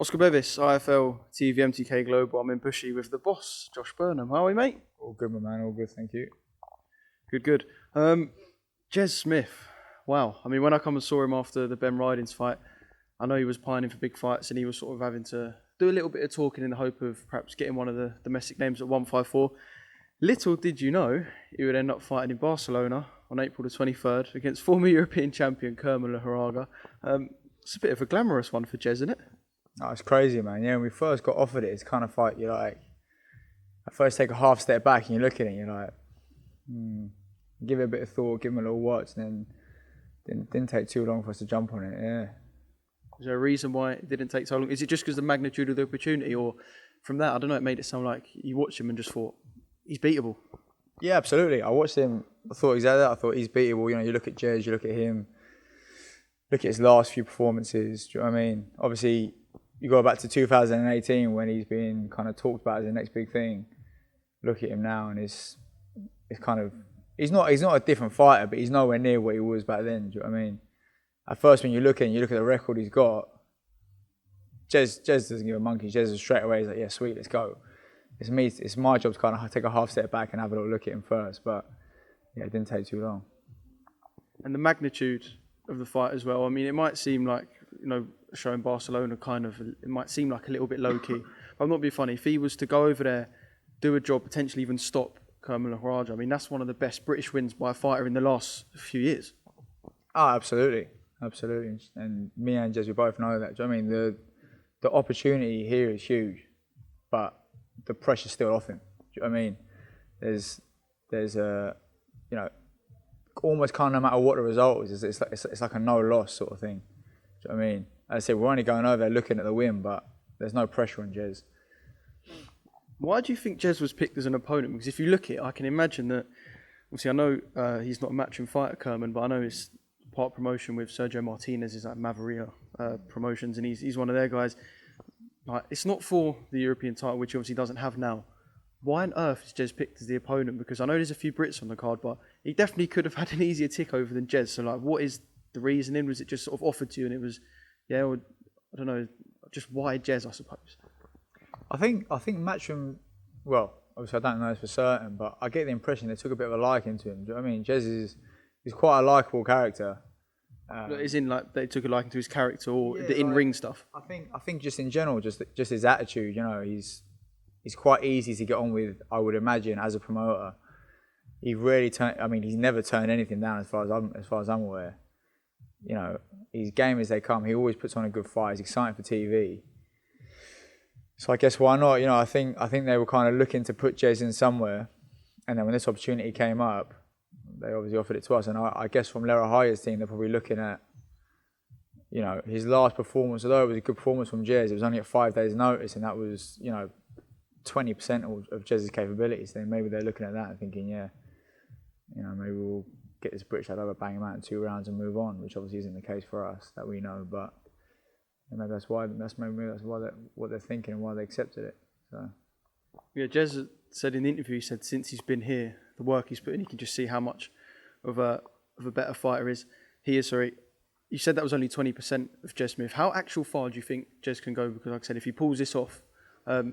Oscar Bevis, IFL, TV, MTK Global. I'm in Bushy with the boss, Josh Burnham. How are we, mate? All good, my man. All good, thank you. Good. Jez Smith. Wow. I mean, when I come and saw him after the Ben Ridings fight, I know he was pining for big fights and he was sort of having to do a little bit of talking in the hope of perhaps getting one of the domestic names at 154. Little did you know he would end up fighting in Barcelona on April the 23rd against former European champion Lejarraga. It's a bit of a glamorous one for Jez, isn't it? Oh, it's crazy, man. Yeah, when we first got offered it, it's kind of like, you're like, I first take a half step back and you look at it and you're like, give it a bit of thought, give him a little watch, and then didn't take too long for us to jump on it, yeah. Is there a reason why it didn't take so long? Is it just because of the magnitude of the opportunity, or from that, I don't know, it made it sound like you watched him and just thought, he's beatable? Yeah, absolutely. I watched him, I thought exactly that. I thought he's beatable. You know, you look at Jez, you look at him, look at his last few performances, do you know what I mean? Obviously, you go back to 2018 when he's been kind of talked about as the next big thing. Look at him now and it's kind of, he's not a different fighter, but he's nowhere near what he was back then, do you know what I mean? At first, when you look at the record he's got, Jez doesn't give a monkey. Jez is straight away, he's like, yeah, sweet, let's go. It's my job to kind of take a half step back and have a little look at him first, but yeah, it didn't take too long. And the magnitude of the fight as well, I mean, it might seem like, you know, showing Barcelona it might seem like a little bit low-key, but I'm not being funny. If he was to go over there, do a job, potentially even stop Lejarraga, I mean, that's one of the best British wins by a fighter in the last few years. Oh, absolutely. And me and Jez, we both know that. Do you know what I mean? The opportunity here is huge, but the pressure's still off him. Do you know what I mean? There's a, you know, almost kind of no matter what the result is, it's like a no-loss sort of thing. Do you know what I mean? As I said, we're only going over there looking at the win, but there's no pressure on Jez. Why do you think Jez was picked as an opponent? Because if you look at it, I can imagine that, obviously I know he's not a matchroom fighter, Kerman, but I know he's part promotion with Sergio Martinez, is like Maveria Promotions, and he's one of their guys. Like, it's not for the European title, which he obviously doesn't have now. Why on earth is Jez picked as the opponent? Because I know there's a few Brits on the card, but he definitely could have had an easier tick over than Jez. So, like, what is the reasoning? Was it just sort of offered to you and it was, yeah, or, I don't know, just why Jez, I suppose? I think Matchroom, well, obviously I don't know this for certain, but I get the impression they took a bit of a liking to him. Do you know what I mean? Jez is quite a likeable character. Is in like they took a liking to his character or the in-ring stuff? I think just in general, just his attitude. You know, he's quite easy to get on with. I would imagine as a promoter, he's never turned anything down as far as I'm aware. You know, he's game as they come. He always puts on a good fight. He's exciting for TV. So I guess why not? You know, I think they were kind of looking to put Jez in somewhere, and then when this opportunity came up, they obviously offered it to us. And I guess from Lejarraga's team, they're probably looking at, you know, his last performance. Although it was a good performance from Jez, it was only at 5 days' notice, and that was, you know, 20% of Jez's capabilities. Then maybe they're looking at that and thinking, yeah, you know, maybe we'll get this British lad over, bang him out in 2 rounds and move on, which obviously isn't the case for us, that we know. But maybe that's what they're thinking and why they accepted it. So yeah, Jez said in the interview, he said since he's been here, the work he's put in, you can just see how much of a better fighter he is. Sorry, you said that was only 20% of Jez Smith. How actual far do you think Jez can go? Because like I said, if he pulls this off, the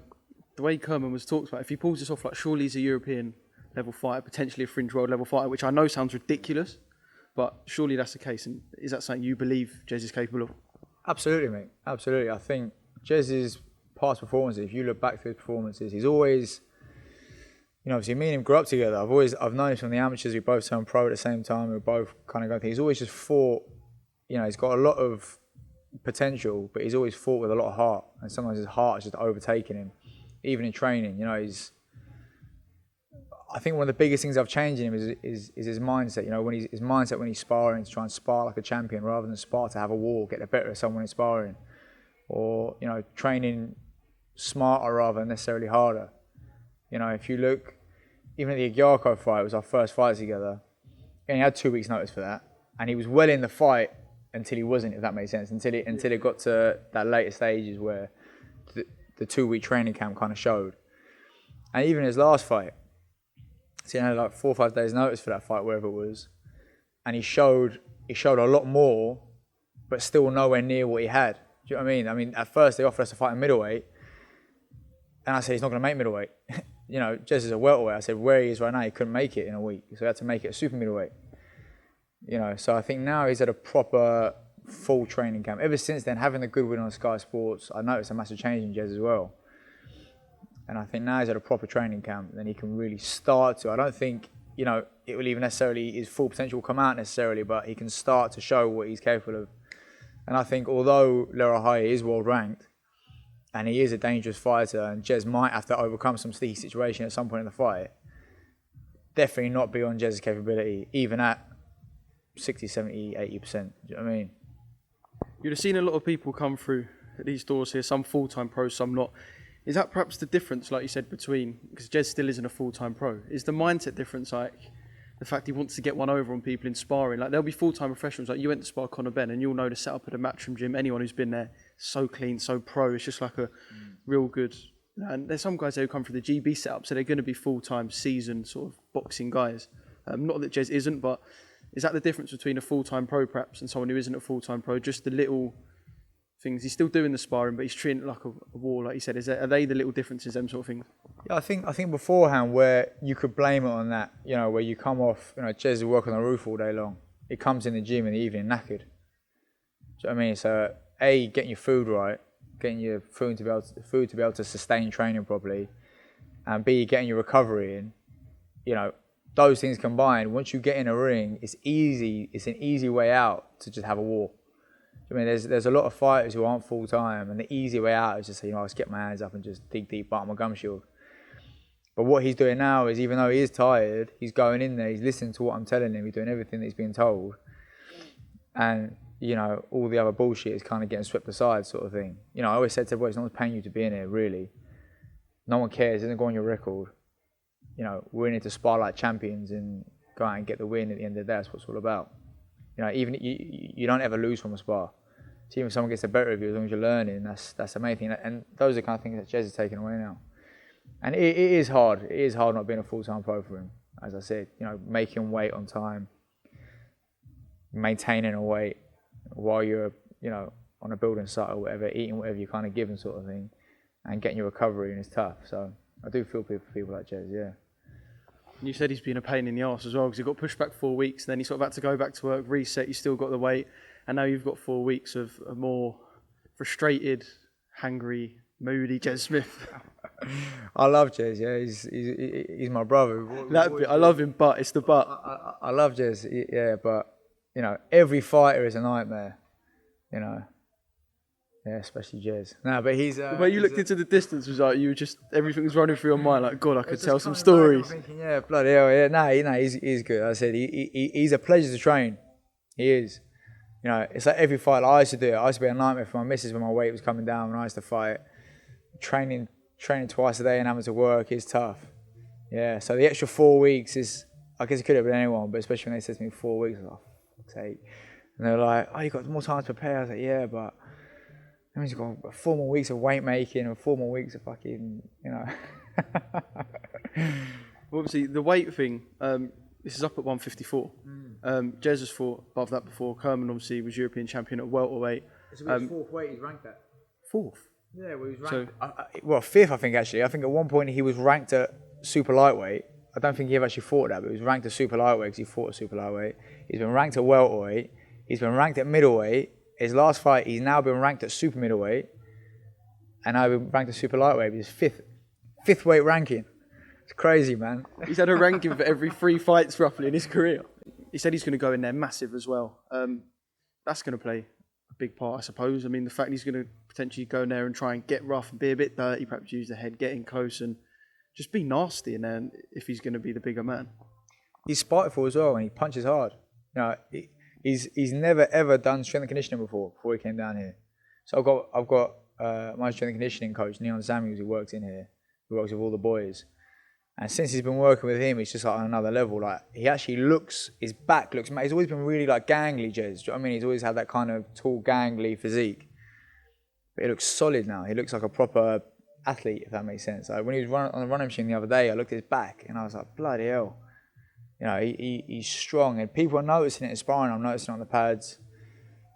way Kerman was talked about, if he pulls this off, like surely he's a European level fighter, potentially a fringe world level fighter, which I know sounds ridiculous, but surely that's the case. And is that something you believe Jez is capable of? Absolutely, mate. Absolutely. I think Jez's past performances, if you look back through his performances, he's always, you know, obviously me and him grew up together. I've known him from the amateurs. We both turned pro at the same time. We both kind of go through. He's always just fought. You know, he's got a lot of potential, but he's always fought with a lot of heart. And sometimes his heart is just overtaking him, even in training. You know, I think one of the biggest things I've changed in him is his mindset. You know, his mindset when he's sparring, to try and spar like a champion rather than spar to have a war, get the better of someone in sparring, or, you know, training smarter rather than necessarily harder. You know, if you look, even at the Lejarraga fight, it was our first fight together. And he had 2 weeks' notice for that. And he was well in the fight until he wasn't, if that makes sense. Until it got to that later stages where the 2-week training camp kind of showed. And even his last fight, so he had like 4 or 5 days' notice for that fight, wherever it was. And he showed a lot more, but still nowhere near what he had. Do you know what I mean? I mean, at first they offered us to fight in middleweight, and I said he's not going to make middleweight. You know, Jez is a welterweight. I said where he is right now, he couldn't make it in a week, so he had to make it a super middleweight. You know, so I think now he's at a proper full training camp. Ever since then, having the good win on Sky Sports, I noticed a massive change in Jez as well. And I think now he's at a proper training camp, then he can really start to. I don't think, you know, it will even necessarily, his full potential will come out necessarily, but he can start to show what he's capable of. And I think although Lejarraga is world ranked, and he is a dangerous fighter, and Jez might have to overcome some sticky situation at some point in the fight, definitely not beyond Jez's capability, even at 60, 70, 80%. Do you know what I mean? You'd have seen a lot of people come through these doors here, some full-time pros, some not. Is that perhaps the difference, like you said, between, because Jez still isn't a full-time pro, is the mindset difference, like the fact he wants to get one over on people in sparring? Like there'll be full-time professionals, like you went to spar Conor Ben and you'll know the setup at a Matchroom gym, anyone who's been there, so clean, so pro, it's just like a real good, and there's some guys there who come through the GB setup, so they're going to be full-time seasoned sort of boxing guys. Not that Jez isn't, but is that the difference between a full-time pro perhaps and someone who isn't a full-time pro? Just the little things. He's still doing the sparring, but he's treating it like a war, like you said. Are they the little differences, them sort of things? Yeah, I think beforehand where you could blame it on that, you know, where you come off, you know, Jez is working on the roof all day long. He comes in the gym in the evening knackered. Do you know what I mean? So A, getting your food right, getting your food to be able to sustain training properly, and B, getting your recovery in. You know, those things combined, once you get in a ring, it's an easy way out to just have a war. I mean, there's a lot of fighters who aren't full time, and the easy way out is just say, you know, let's get my hands up and just dig deep, bite my gum shield. But what he's doing now is, even though he is tired, he's going in there, he's listening to what I'm telling him, he's doing everything that he's being told, and you know, all the other bullshit is kind of getting swept aside, sort of thing. You know, I always said to boys, no one's paying you to be in here, really. No one cares, it doesn't go on your record. You know, we're in here to spar like champions and go out and get the win at the end of the day. That's what it's all about. You know, even you don't ever lose from a spar. So even if someone gets the better of you, as long as you're learning, that's the main thing. And those are the kind of things that Jez is taking away now. And it is hard. It is hard not being a full-time pro for him. As I said, you know, making weight on time, maintaining a weight while you're, you know, on a building site or whatever, eating whatever you're kind of given, sort of thing, and getting your recovery, and it's tough. So I do feel for people like Jez, yeah. You said he's been a pain in the arse as well, because he got pushed back 4 weeks, then he sort of had to go back to work, reset, you still got the weight, and now you've got 4 weeks of a more frustrated, hangry, moody Jez Smith. I love Jez, yeah, he's my brother. I love him, but it's the but. I love Jez, yeah, but, you know, every fighter is a nightmare, you know. Yeah, especially Jez. No, but he's... the way you looked into the distance was like, you were just, everything was running through your mind, like, God, I could tell some stories. I'm thinking, yeah, bloody hell, yeah. No, he's good. I said, he's a pleasure to train. He is. You know, it's like every fight, like I used to do it. I used to be a nightmare for my missus when my weight was coming down when I used to fight. Training twice a day and having to work is tough. Yeah, so the extra 4 weeks is, I guess it could have been anyone, but especially when they said to me 4 weeks, I was like, oh, fuck's sake. And they were like, oh, you got more time to prepare. I was like, yeah, but that means you've got 4 more weeks of weight making and 4 more weeks of fucking, you know. Obviously, the weight thing, this is up at 154. Jez has fought above that before. Kerman obviously was European champion at welterweight. It's his fourth weight he's ranked at. Fourth? Yeah, well, he was ranked. Well, fifth, I think, actually. I think at one point he was ranked at super lightweight. I don't think he ever actually fought that, but he was ranked at super lightweight because he fought at super lightweight. He's been ranked at welterweight. He's been ranked at middleweight. His last fight, he's now been ranked at super middleweight. And now been ranked at super lightweight. He's fifth weight ranking. It's crazy, man. He's had a ranking for every 3 fights, roughly, in his career. He said he's going to go in there massive as well. That's going to play a big part, I suppose. I mean, the fact he's going to potentially go in there and try and get rough and be a bit dirty, perhaps use the head, get in close and just be nasty in there if he's going to be the bigger man. He's spiteful as well, and he punches hard. You know, he's never ever done strength and conditioning before he came down here. So I've got my strength and conditioning coach, Neon Samuels, who works in here, who works with all the boys. And since he's been working with him, he's just like on another level. Like, he actually his back looks, he's always been really like gangly, Jez. Do you know what I mean? He's always had that kind of tall, gangly physique. But he looks solid now. He looks like a proper athlete, if that makes sense. Like, when he was on the running machine the other day, I looked at his back and I was like, bloody hell. You know, he's strong, and people are noticing it in sparring. I'm noticing it on the pads.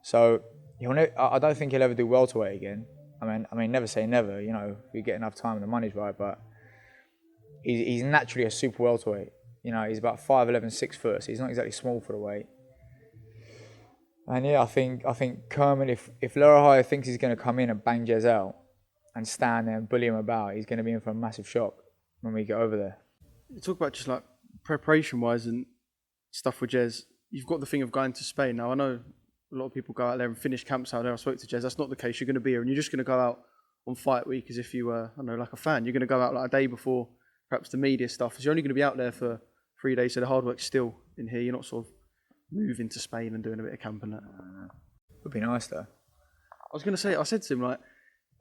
So I don't think he'll ever do welterweight again. I mean, never say never. You know, if you get enough time and the money's right, but he's naturally a super welterweight. You know, he's about 5'11", 6 foot, so he's not exactly small for the weight. And yeah, I think Kerman, if Lejarraga thinks he's going to come in and bang Jez out and stand there and bully him about, he's going to be in for a massive shock when we get over there. You talk about just like preparation-wise and stuff with Jez. You've got the thing of going to Spain. Now, I know a lot of people go out there and finish camps out there. I spoke to Jez. That's not the case. You're going to be here and you're just going to go out on fight week as if you were, I don't know, like a fan. You're going to go out like a day before perhaps the media stuff. So you're only going to be out there for 3 days. So the hard work's still in here. You're not sort of moving to Spain and doing a bit of camping. That would be nice though. I was going to say, I said to him, like,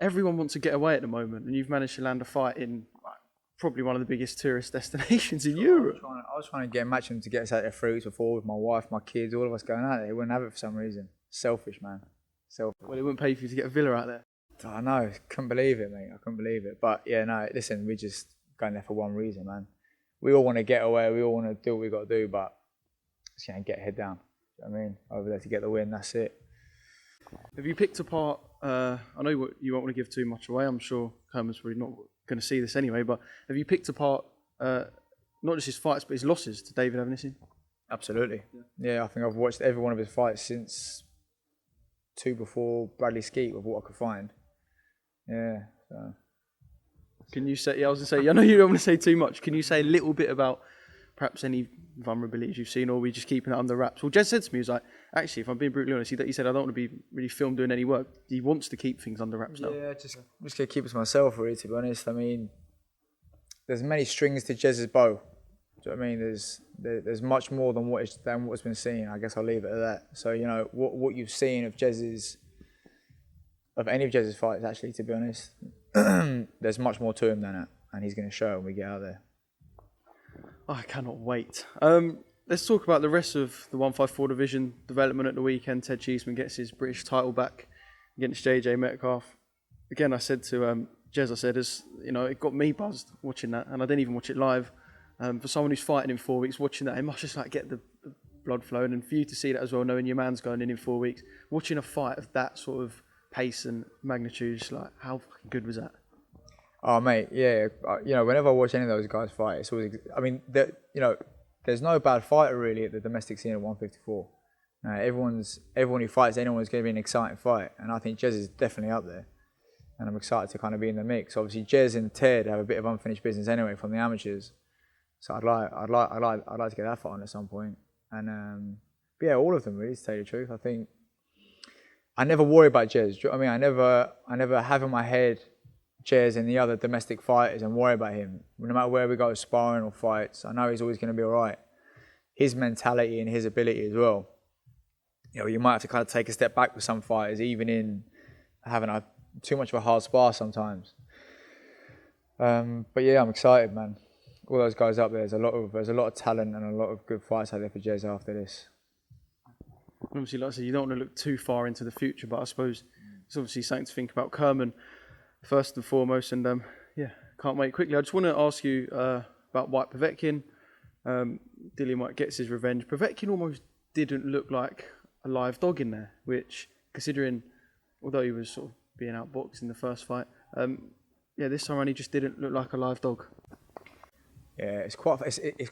everyone wants to get away at the moment and you've managed to land a fight in like, probably one of the biggest tourist destinations in Europe. I was trying to get a match to get us out there 3 weeks before with my wife, my kids, all of us going out there. They wouldn't have it for some reason. Selfish, man. Selfish. Well, it wouldn't pay for you to get a villa out there. I know. Couldn't believe it, mate. I couldn't believe it. But yeah, no, listen, we're just going there for one reason, man. We all want to get away. We all want to do what we got to do, but just get head down. You know what I mean? Over there to get the win, that's it. Have you picked apart, I know you won't want to give too much away. I'm sure Kerman's probably not going to see this anyway, but have you picked apart not just his fights, but his losses to David Avanesyan? Absolutely. Yeah, I think I've watched every one of his fights since 2 before Bradley Skeet with what I could find. Yeah. So. Can you say, I was going to say, I know you don't want to say too much. Can you say a little bit about perhaps any vulnerabilities you've seen, or are we just keeping it under wraps? Well, Jez said to me, he was like, actually, if I'm being brutally honest, he said, I don't want to be really filmed doing any work. He wants to keep things under wraps now. Yeah, just going to keep it to myself, really, to be honest. I mean, there's many strings to Jez's bow. Do you know what I mean? There's much more than what's been seen. I guess I'll leave it at that. So, you know, what you've seen of any of Jez's fights, actually, to be honest, there's much more to him than that. And he's going to show when we get out there. I cannot wait. Let's talk about the rest of the 154 division development at the weekend. Ted Chaseman gets his British title back against JJ Metcalf. Again, I said to Jez, it got me buzzed watching that, and I didn't even watch it live. For someone who's fighting in 4 weeks, watching that, it must just like get the blood flowing, and for you to see that as well, knowing your man's going in 4 weeks, watching a fight of that sort of pace and magnitude, just like how fucking good was that? Oh mate, yeah. You know, whenever I watch any of those guys fight, it's always. I mean, there's no bad fighter really at the domestic scene at 154. Everyone who fights anyone is going to be an exciting fight, and I think Jez is definitely up there. And I'm excited to kind of be in the mix. Obviously, Jez and Ted have a bit of unfinished business anyway from the amateurs, so I'd like to get that fight on at some point. And but yeah, all of them really, to tell you the truth. I think I never worry about Jez. Do you know what I mean? I never have in my head Jez and the other domestic fighters and worry about him. No matter where we go, sparring or fights, I know he's always going to be all right. His mentality and his ability as well. You know, you might have to kind of take a step back with some fighters, even in having too much of a hard spar sometimes. But yeah, I'm excited, man. All those guys up there, there's a lot of talent and a lot of good fights out there for Jez after this. Obviously, like I said, you don't want to look too far into the future, but I suppose it's obviously something to think about Kerman first and foremost, and can't wait. Quickly, I just want to ask you about Whyte Povetkin. Dillian Whyte gets his revenge. Povetkin almost didn't look like a live dog in there, which, considering, although he was sort of being outboxed in the first fight, this time around he just didn't look like a live dog. Yeah, it's quite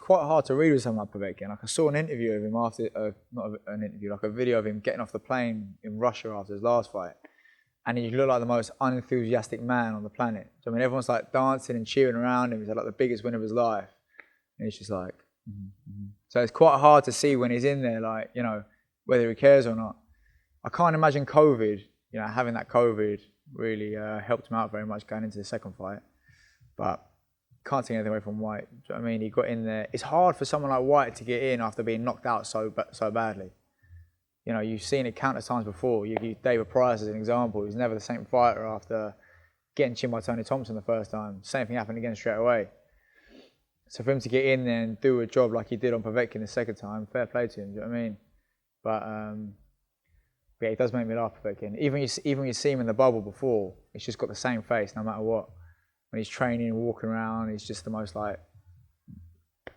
hard to read with someone like Povetkin. Like I saw an interview of him after, not an interview, like a video of him getting off the plane in Russia after his last fight. And he looked like the most unenthusiastic man on the planet. So, I mean, everyone's like dancing and cheering around him. He's like the biggest win of his life. And he's just like, So it's quite hard to see when he's in there, like, you know, whether he cares or not. I can't imagine COVID, you know, having that COVID really helped him out very much going into the second fight. But can't take anything away from Whyte. Do you know what I mean? He got in there. It's hard for someone like Whyte to get in after being knocked out so badly. You know, you've seen it countless times before. You use David Price as an example. He's never the same fighter after getting chinned by Tony Thompson the first time. Same thing happened again straight away. So for him to get in there and do a job like he did on Povetkin the second time, fair play to him, do you know what I mean? But yeah, it does make me laugh, Povetkin. Even when you see him in the bubble before, he's just got the same face no matter what. When he's training and walking around, he's just the most like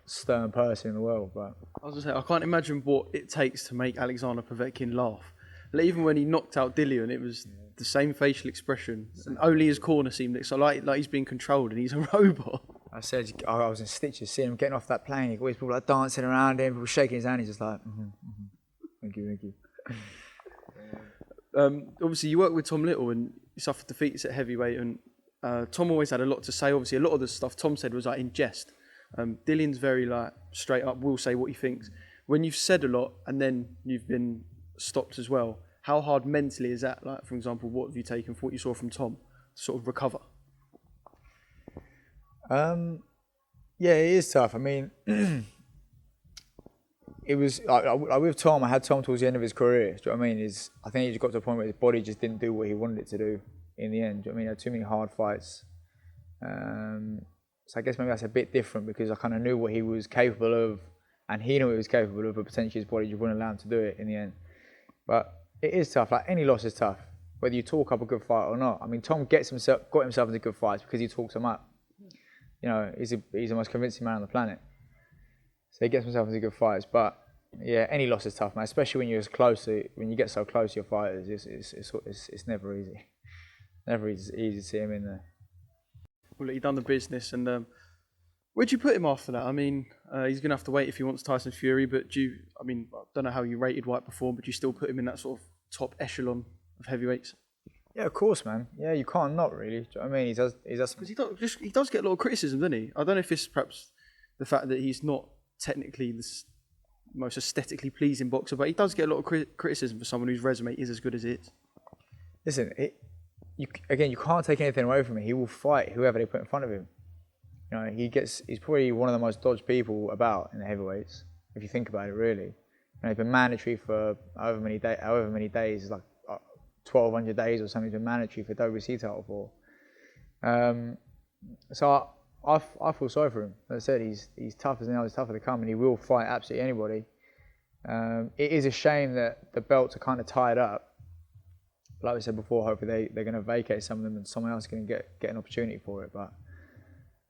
stern person in the world. But I was going to say, I can't imagine what it takes to make Alexander Povetkin laugh. Like, even when he knocked out Dillian, it was the same facial expression. And only his corner seemed like he's being controlled and he's a robot. I said, I was in stitches seeing him getting off that plane. He always people like dancing around him, people shaking his hand. He's just like, thank you. Obviously, you work with Tom Little and you suffered defeats at heavyweight. And Tom always had a lot to say. Obviously, a lot of the stuff Tom said was like in jest. Dillian's very like straight up, will say what he thinks. When you've said a lot and then you've been stopped as well, how hard mentally is that? Like, for example, what have you taken for what you saw from Tom to sort of recover? Yeah, it is tough. I mean, it was like with Tom. I had Tom towards the end of his career. Do you know what I mean? I think he just got to a point where his body just didn't do what he wanted it to do in the end. Do you know what I mean? He had too many hard fights. So I guess maybe that's a bit different because I kind of knew what he was capable of, and he knew what he was capable of, but potentially his body just wouldn't allow him to do it in the end. But it is tough. Like, any loss is tough, whether you talk up a good fight or not. I mean, Tom got himself into good fights because he talks them up. You know, he's the most convincing man on the planet. So he gets himself into good fights. But yeah, any loss is tough, man. Especially when when you get so close to your fighters, it's never easy. Never easy to see him in there. Well, he done the business, and where'd you put him after that? I mean, he's going to have to wait if he wants Tyson Fury, but I don't know how you rated Whyte before, but you still put him in that sort of top echelon of heavyweights? Yeah, of course, man. Yeah, you can't not really. Do you know what I mean? He does. Because he does get a lot of criticism, doesn't he? I don't know if it's perhaps the fact that he's not technically the most aesthetically pleasing boxer, but he does get a lot of criticism for someone whose resume is as good as it is. Listen, you can't take anything away from him. He will fight whoever they put in front of him. You know, he's probably one of the most dodged people about in the heavyweights, if you think about it, really. You know, he's been mandatory for however many days, like 1,200 days or something. He's been mandatory for WBC title for. So I feel sorry for him. As I said, he's tough as nails, he's tougher to come, and he will fight absolutely anybody. It is a shame that the belts are kind of tied up. Like we said before, hopefully they're going to vacate some of them and someone else is going to get an opportunity for it. But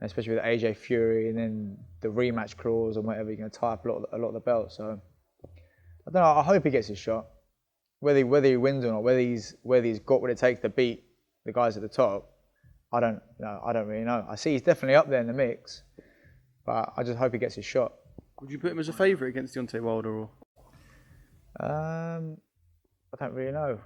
especially with AJ Fury and then the rematch clause and whatever, you're going to tie up a lot of the belts. So I don't know. I hope he gets his shot. Whether he wins or not, whether he's got what it takes to beat the guys at the top, I don't really know. I see he's definitely up there in the mix, but I just hope he gets his shot. Would you put him as a favourite against Deontay Wilder? Or? I don't really know.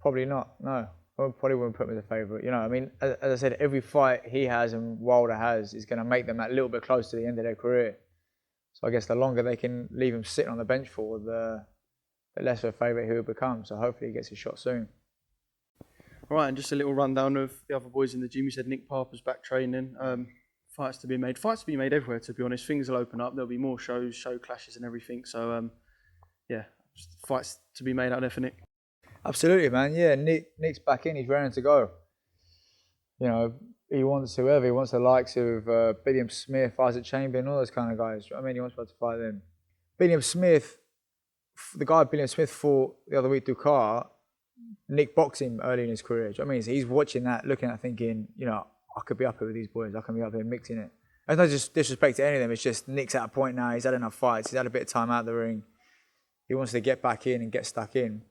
Probably not, no. I probably wouldn't put him as a favourite. You know, I mean, as I said, every fight he has and Wilder has is going to make them that little bit close to the end of their career. So I guess the longer they can leave him sitting on the bench for, the less of a favourite he will become. So hopefully he gets his shot soon. All right, and just a little rundown of the other boys in the gym. You said Nick Parpa's back training. Fights to be made. Fights to be made everywhere, to be honest. Things will open up. There'll be more shows, show clashes and everything. So, fights to be made out there for Nick. Absolutely, man. Yeah, Nick's back in. He's raring to go. You know, he wants whoever. He wants the likes of William Smith, Isaac Chamberlain, all those kind of guys. I mean, he wants to fight them. William Smith, the guy William Smith fought the other week, Ducar, Nick boxed him early in his career. Do you know what I mean? So he's watching that, looking at, thinking, you know, I could be up here with these boys. I can be up here mixing it. There's no just disrespect to any of them. It's just Nick's at a point now. He's had enough fights. He's had a bit of time out of the ring. He wants to get back in and get stuck in.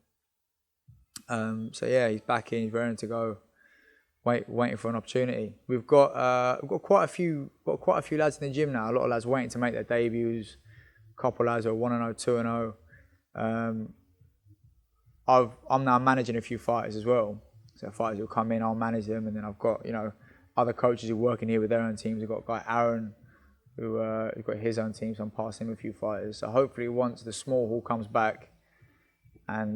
So yeah, he's back in. He's ready to go. Waiting for an opportunity. We've got quite a few lads in the gym now. A lot of lads waiting to make their debuts. A couple of lads are 1-0, 2-0. I'm now managing a few fighters as well. So fighters will come in, I'll manage them, and then I've got other coaches who are working here with their own teams. We've got a guy Aaron who's got his own team, so I'm passing him a few fighters. So hopefully once the small hall comes back and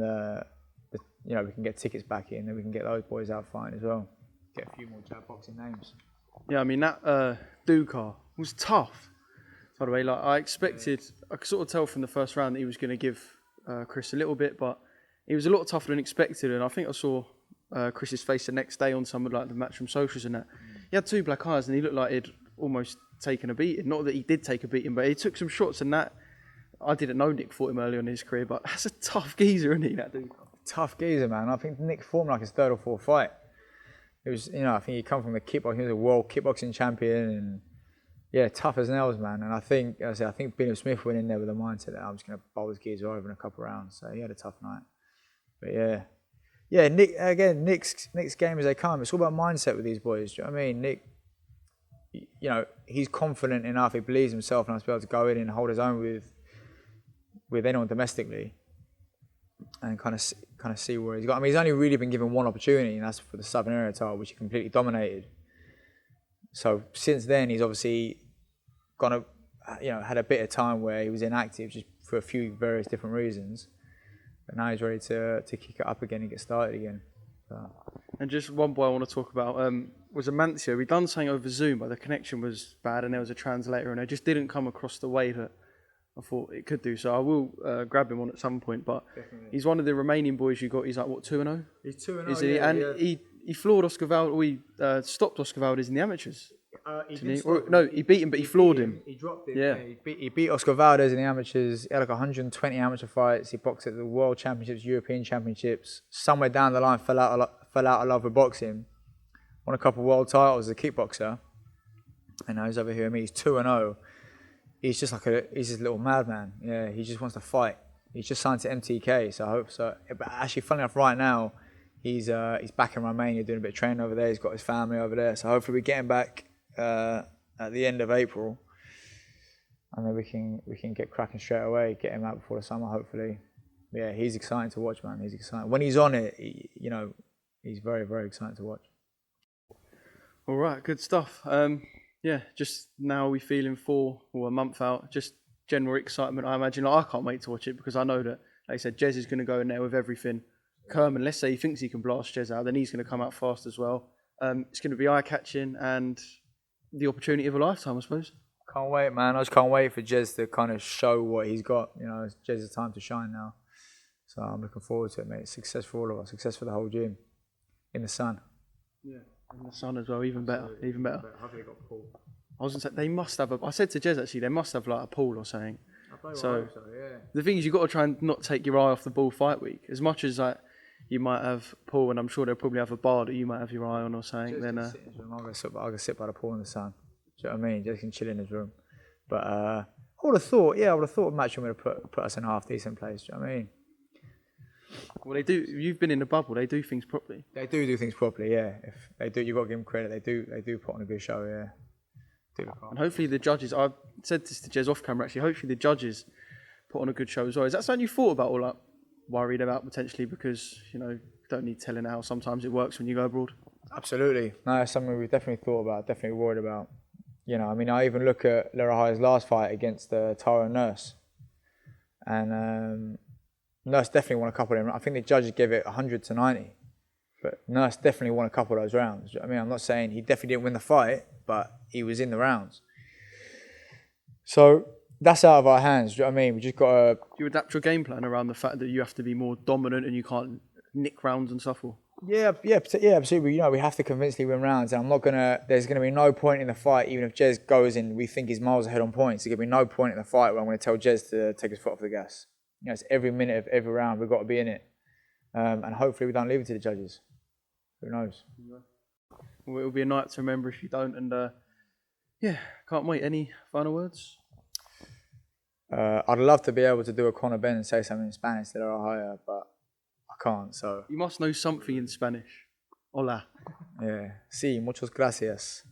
we can get tickets back in, then we can get those boys out fighting as well. Get a few more jab boxing names. Yeah, I mean that Ducar was tough. By the way, like I could sort of tell from the first round that he was going to give Chris a little bit, but he was a lot tougher than expected. And I think I saw Chris's face the next day on some of like the match from socials and that. He had two black eyes and he looked like he'd almost taken a beating. Not that he did take a beating, but he took some shots and that. I didn't know Nick fought him early on in his career, but that's a tough geezer, isn't he, that Ducar? Tough geezer, man. I think Nick fought him like his third or fourth fight. It was, I think he come from the kickboxing. He was a world kickboxing champion, and yeah, tough as nails, man. And I think William Smith went in there with the mindset that I'm just going to bowl this geezer over in a couple of rounds. So he had a tough night. But yeah, Nick's game as they come. It's all about mindset with these boys. Do you know what I mean? Nick, he's confident enough. He believes himself enough to be able to go in and hold his own with anyone domestically, and kind of see where he's got. I mean, he's only really been given one opportunity, and that's for the Southern Area title, which he completely dominated. So since then, he's obviously had a bit of time where he was inactive just for a few various different reasons. But now he's ready to kick it up again and get started again. So. And just one boy I want to talk about was Amancio. We'd done something over Zoom, but the connection was bad and there was a translator and it just didn't come across the way that I thought it could do. So I will grab him on at some point. But definitely. He's one of the remaining boys you got. He's like, what, 2-0? He's 2-0, is he? Yeah, and yeah. He floored Oscar Valdez. Stopped Oscar Valdez in the amateurs. He beat him, but he floored him. He dropped him. Yeah. He beat Oscar Valdez in the amateurs. He had like 120 amateur fights. He boxed at the World Championships, European Championships. Somewhere down the line, fell out of love with boxing. Won a couple of world titles as a kickboxer. And now he's over here. I mean, he's 2-0. He's just he's this little madman. Yeah, he just wants to fight. He's just signed to MTK, so I hope so. But actually, funny enough, right now, he's back in Romania doing a bit of training over there. He's got his family over there, so hopefully we get him back at the end of April, and then we can get cracking straight away, get him out before the summer, hopefully. Yeah, he's exciting to watch, man. He's exciting. When he's on it, he's very, very exciting to watch. All right, good stuff. Yeah, just now we feeling a month out, just general excitement. I imagine I can't wait to watch it because I know that, like I said, Jez is going to go in there with everything. Kerman, let's say he thinks he can blast Jez out, then he's going to come out fast as well. It's going to be eye-catching and the opportunity of a lifetime, I suppose. Can't wait, man. I just can't wait for Jez to kind of show what he's got. It's Jez's time to shine now. So I'm looking forward to it, mate. Success for all of us. Success for the whole gym. In the sun. Yeah, in the sun as well. Even better. Absolutely. Even better. Hopefully they got a pool. I was going to say, they must have I said to Jez, actually, they must have like a pool or something. So yeah. The thing is, you've got to try and not take your eye off the ball fight week. As much as you might have pool, and I'm sure they'll probably have a bar that you might have your eye on or something. Then I'll go sit by the pool in the sun. Do you know what I mean? Just can chill in his room. But I would have thought Matchroom would have put us in a half decent place. Do you know what I mean? Well, they do. You've been in the bubble. They do things properly. They do things properly. Yeah. If they do, you've got to give them credit. They do put on a good show. Yeah. And hopefully the judges. I said this to Jez off camera. Actually, hopefully the judges put on a good show as well. Is that something you thought about or worried about potentially because don't need telling how sometimes it works when you go abroad? Absolutely. No, it's something we've definitely thought about. Definitely worried about. I mean, I even look at Lejarraga's last fight against Tara Nurse, and Nurse definitely won a couple of them. I think the judges gave it 100-90, but Nurse definitely won a couple of those rounds. I mean, I'm not saying he definitely didn't win the fight, but he was in the rounds. So that's out of our hands. Do you know what I mean? We just got to... Do you adapt your game plan around the fact that you have to be more dominant and you can't nick rounds and stuff? Or? Yeah, absolutely. We have to convincingly win rounds, and there's going to be no point in the fight, even if Jez goes in, we think he's miles ahead on points. There's going to be no point in the fight where I'm going to tell Jez to take his foot off the gas. It's every minute of every round, we've got to be in it. And hopefully we don't leave it to the judges. Who knows? Well, it'll be a night to remember if you don't, and can't wait. Any final words? I'd love to be able to do a Conor Ben and say something in Spanish that are higher, but I can't, so... You must know something in Spanish. Hola. Yeah. Sí, muchas gracias.